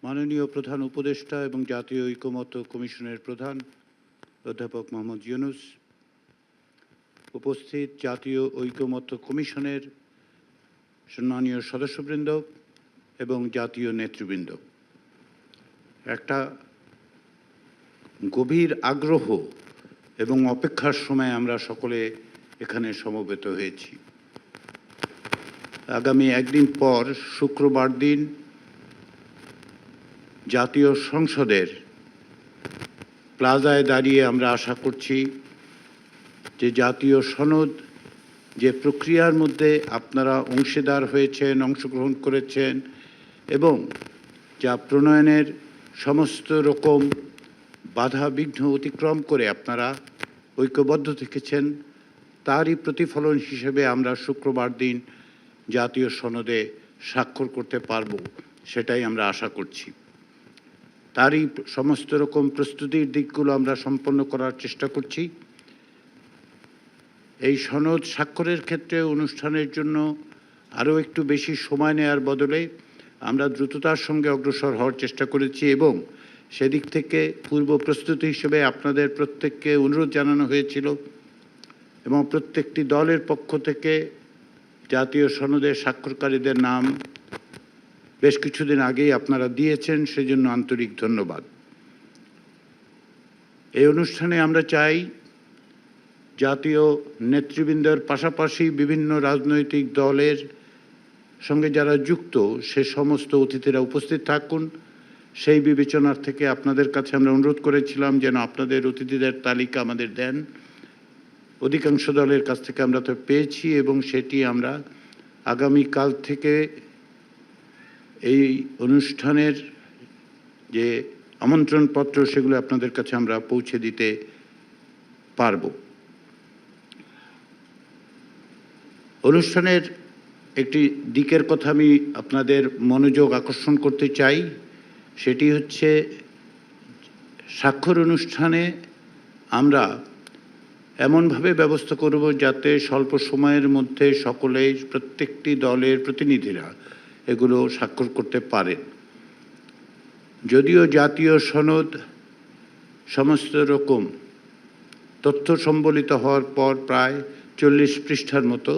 মাননীয় প্রধান উপদেষ্টা এবং জাতীয় ঐকমত্য কমিশনের প্রধান অধ্যাপক মোহাম্মদ ইউনূস, উপস্থিত জাতীয় ঐকমত্য কমিশনের সম্মানীয় সদস্যবৃন্দ এবং জাতীয় নেতৃবৃন্দ, একটা গভীর আগ্রহ এবং অপেক্ষার সময় আমরা সকলে এখানে সমবেত হয়েছি। আগামী একদিন পর শুক্রবার দিন জাতীয় সংসদের প্লাজায় দাঁড়িয়ে আমরা আশা করছি যে জাতীয় সনদ যে প্রক্রিয়ার মধ্যে আপনারা অংশীদার হয়েছেন, অংশগ্রহণ করেছেন এবং যা প্রণয়নের সমস্ত রকম বাধা বিঘ্ন অতিক্রম করে আপনারা ঐক্যবদ্ধ থেকেছেন, তারই প্রতিফলন হিসেবে আমরা শুক্রবার দিন জাতীয় সনদে স্বাক্ষর করতে পারব, সেটাই আমরা আশা করছি। তারই সমস্ত রকম প্রস্তুতির দিকগুলো আমরা সম্পন্ন করার চেষ্টা করছি। এই সনদ স্বাক্ষরের ক্ষেত্রে অনুষ্ঠানের জন্য আরও একটু বেশি সময় নেওয়ার বদলে আমরা দ্রুততার সঙ্গে অগ্রসর হওয়ার চেষ্টা করেছি এবং সেদিক থেকে পূর্ব প্রস্তুতি হিসেবে আপনাদের প্রত্যেককে অনুরোধ জানানো হয়েছিল এবং প্রত্যেকটি দলের পক্ষ থেকে জাতীয় সনদে স্বাক্ষরকারীদের নাম বেশ কিছুদিন আগেই আপনারা দিয়েছেন, সেজন্য আন্তরিক ধন্যবাদ। এই অনুষ্ঠানে আমরা চাই জাতীয় নেতৃবৃন্দের পাশাপাশি বিভিন্ন রাজনৈতিক দলের সঙ্গে যারা যুক্ত সে সমস্ত অতিথিরা উপস্থিত থাকুন। সেই বিবেচনার থেকে আপনাদের কাছে আমরা অনুরোধ করেছিলাম যেন আপনাদের অতিথিদের তালিকা আমাদের দেন। অধিকাংশ দলের কাছ থেকে আমরা তো পেয়েছি এবং সেটি আমরা আগামীকাল থেকে এই অনুষ্ঠানের যে আমন্ত্রণপত্র সেগুলো আপনাদের কাছে আমরা পৌঁছে দিতে পারব। অনুষ্ঠানের একটি দিকের কথা আমি আপনাদের মনোযোগ আকর্ষণ করতে চাই, সেটি হচ্ছে স্বাক্ষর অনুষ্ঠানে আমরা এমনভাবে ব্যবস্থা করব যাতে স্বল্প সময়ের মধ্যে সকলেই প্রত্যেকটি দলের প্রতিনিধিরা এগুলো স্বাক্ষর করতে পারেন। যদিও জাতীয় সনদ সমস্ত রকম তথ্য সম্বলিত হওয়ার পর প্রায় 40 পৃষ্ঠার মতো,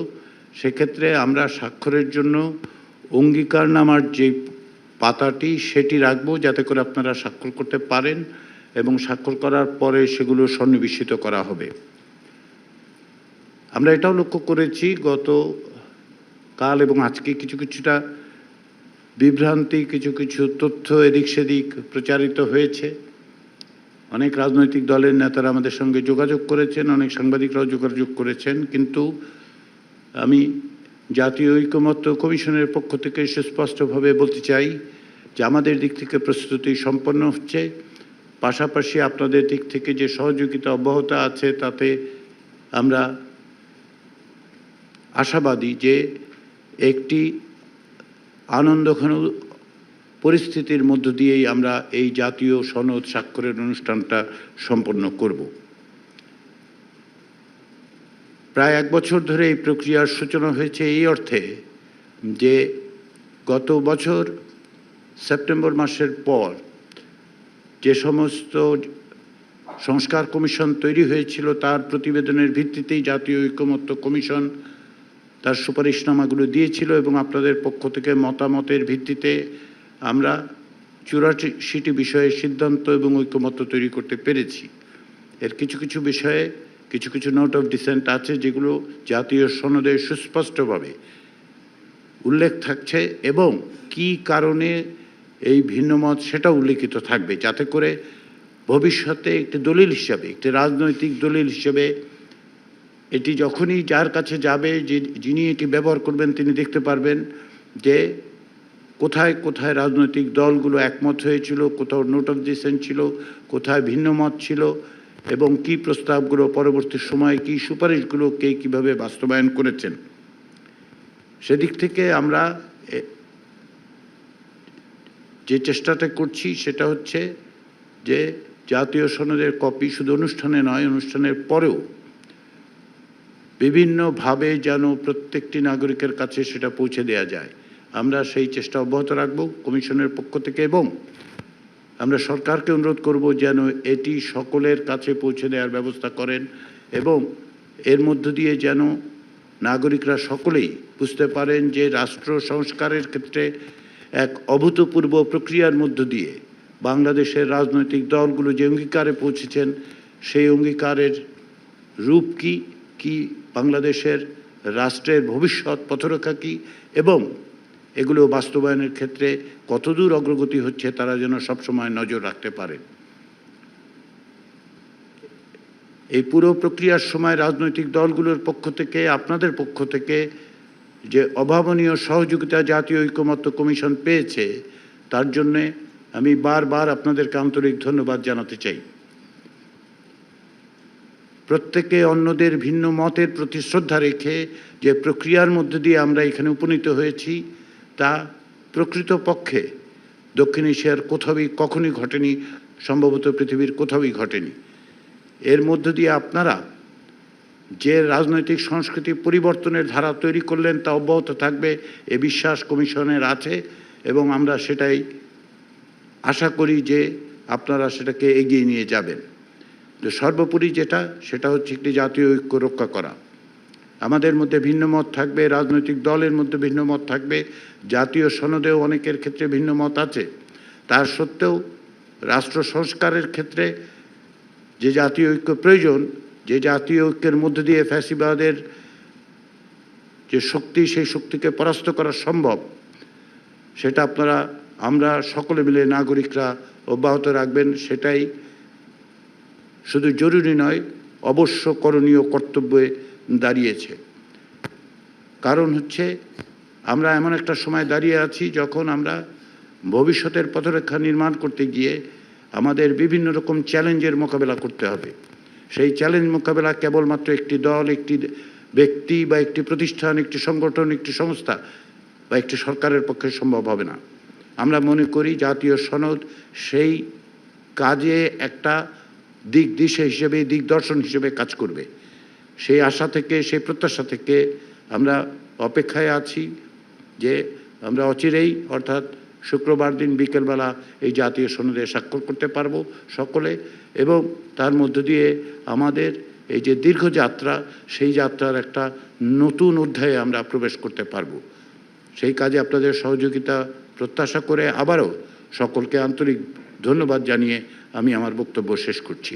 সেক্ষেত্রে আমরা স্বাক্ষরের জন্য অঙ্গীকারনামার যে পাতাটি সেটি রাখবো যাতে করে আপনারা স্বাক্ষর করতে পারেন এবং স্বাক্ষর করার পরে সেগুলো সন্নিবেশিত করা হবে। আমরা এটাও লক্ষ্য করেছি গত কাল এবং আজকে কিছুটা বিভ্রান্তি, কিছু তথ্য এদিক সেদিক প্রচারিত হয়েছে। অনেক রাজনৈতিক দলের নেতারা আমাদের সঙ্গে যোগাযোগ করেছেন, অনেক সাংবাদিকরাও যোগাযোগ করেছেন, কিন্তু আমি জাতীয় ঐকমত্য কমিশনের পক্ষ থেকে সুস্পষ্টভাবে বলতে চাই যে আমাদের দিক থেকে প্রস্তুতি সম্পন্ন হচ্ছে, পাশাপাশি আপনাদের দিক থেকে যে সহযোগিতা অব্যাহত আছে তাতে আমরা আশাবাদী যে একটি আনন্দঘন পরিস্থিতির মধ্য দিয়েই আমরা এই জাতীয় সনদ স্বাক্ষরের অনুষ্ঠানটা সম্পন্ন করব। প্রায় 1 বছর ধরে এই প্রক্রিয়ার সূচনা হয়েছে এই অর্থে যে গত বছর সেপ্টেম্বর মাসের পর যে সমস্ত সংস্কার কমিশন তৈরি হয়েছিল তার প্রতিবেদনের ভিত্তিতেই জাতীয় ঐকমত্য কমিশন তার সুপারিশনামাগুলো দিয়েছিল এবং আপনাদের পক্ষ থেকে মতামতের ভিত্তিতে আমরা 84টি বিষয়ে সিদ্ধান্ত এবং ঐকমত্য তৈরি করতে পেরেছি। এর কিছু বিষয়ে কিছু নোট অফ ডিসেন্ট আছে যেগুলো জাতীয় সনদে সুস্পষ্টভাবে উল্লেখ থাকছে এবং কি কারণে এই ভিন্নমত সেটা উল্লেখিত থাকবে, যাতে করে ভবিষ্যতে একটি দলিল হিসাবে, একটি রাজনৈতিক দলিল হিসেবে এটি যখনই যার কাছে যাবে, যিনি এটি ব্যবহার করবেন তিনি দেখতে পারবেন যে কোথায় কোথায় রাজনৈতিক দলগুলো একমত হয়েছিল, কোথাও নোট অফ ডিসেন্ট ছিল, কোথায় ভিন্ন মত ছিল এবং কি প্রস্তাবগুলো পরবর্তী সময়ে কি সুপারিশগুলো কে কীভাবে বাস্তবায়ন করেছেন। সেদিক থেকে আমরা যে চেষ্টাটা করছি সেটা হচ্ছে যে জাতীয় সনদের কপি শুধু অনুষ্ঠানে নয়, অনুষ্ঠানের পরেও বিভিন্নভাবে যেন প্রত্যেকটি নাগরিকের কাছে সেটা পৌঁছে দেওয়া যায়। আমরা সেই চেষ্টা অব্যাহত রাখব কমিশনের পক্ষ থেকে, এবং আমরা সরকারকে অনুরোধ করব যেন এটি সকলের কাছে পৌঁছে দেওয়ার ব্যবস্থা করেন, এবং এর মধ্য দিয়ে যেন নাগরিকরা সকলেই বুঝতে পারেন যে রাষ্ট্র সংস্কারের ক্ষেত্রে এক অভূতপূর্ব প্রক্রিয়ার মধ্য দিয়ে বাংলাদেশের রাজনৈতিক দলগুলো যে অঙ্গীকারে পৌঁছেছেন, সেই অঙ্গীকারের রূপ কি, কি বাংলাদেশের রাষ্ট্রের ভবিষ্যৎ পথরেখা কি, এবং এগুলো বাস্তবায়নের ক্ষেত্রে কতদূর অগ্রগতি হচ্ছে তারা যেন সবসময় নজর রাখতে পারেন। এই পুরো প্রক্রিয়ার সময় রাজনৈতিক দলগুলোর পক্ষ থেকে, আপনাদের পক্ষ থেকে যে অভাবনীয় সহযোগিতা জাতীয় ঐকমত্য কমিশন পেয়েছে, তার জন্যে আমি বারবার আপনাদেরকে আন্তরিক ধন্যবাদ জানাতে চাই। প্রত্যেকে অন্যদের ভিন্ন মতের প্রতি শ্রদ্ধা রেখে যে প্রক্রিয়ার মধ্যে দিয়ে আমরা এখানে উপনীত হয়েছি, তা প্রকৃতপক্ষে দক্ষিণ এশিয়ার কোথাওই কখনই ঘটেনি, সম্ভবত পৃথিবীর কোথাওই ঘটেনি। এর মধ্য দিয়ে আপনারা যে রাজনৈতিক সংস্কৃতি পরিবর্তনের ধারা তৈরি করলেন তা অব্যাহত থাকবে, এ বিশ্বাস কমিশনের আছে, এবং আমরা সেটাই আশা করি যে আপনারা সেটাকে এগিয়ে নিয়ে যাবেন। তো সর্বোপরি সেটা হচ্ছে একটি জাতীয় ঐক্য রক্ষা করা। আমাদের মধ্যে ভিন্ন মত থাকবে, রাজনৈতিক দলের মধ্যে ভিন্ন মত থাকবে, জাতীয় সনদেও অনেকের ক্ষেত্রে ভিন্ন মত আছে। তার সত্ত্বেও রাষ্ট্র সংস্কারের ক্ষেত্রে যে জাতীয় ঐক্য প্রয়োজন, যে জাতীয় ঐক্যের মধ্য দিয়ে ফ্যাসিবাদের যে শক্তি, সেই শক্তিকে পরাস্ত করা সম্ভব, সেটা আমরা সকলে মিলে নাগরিকরা অব্যাহত রাখবেন। সেটাই শুধু জরুরি নয়, অবশ্য করণীয় কর্তব্যে দাঁড়িয়েছে। কারণ হচ্ছে আমরা এমন একটা সময় দাঁড়িয়ে আছি যখন আমরা ভবিষ্যতের পথরেখা নির্মাণ করতে গিয়ে আমাদের বিভিন্ন রকম চ্যালেঞ্জের মোকাবেলা করতে হবে। সেই চ্যালেঞ্জ মোকাবেলা কেবলমাত্র একটি দল, একটি ব্যক্তি বা একটি প্রতিষ্ঠান, একটি সংগঠন, একটি সংস্থা বা একটি সরকারের পক্ষে সম্ভব হবে না। আমরা মনে করি জাতীয় সনদ সেই কাজে একটা দিক দিশা হিসেবে, দিগদর্শন হিসেবে কাজ করবে। সেই আশা থেকে, সেই প্রত্যাশা থেকে আমরা অপেক্ষায় আছি যে আমরা অচিরেই, অর্থাৎ শুক্রবার দিন বিকেলবেলা এই জাতীয় সনদে স্বাক্ষর করতে পারবো সকলে, এবং তার মধ্য দিয়ে আমাদের এই যে দীর্ঘ যাত্রা, সেই যাত্রার একটা নতুন অধ্যায়ে আমরা প্রবেশ করতে পারবো। সেই কাজে আপনাদের সহযোগিতা প্রত্যাশা করে আবারও সকলকে আন্তরিক ধন্যবাদ জানিয়ে আমি আমার বক্তব্য শেষ করছি।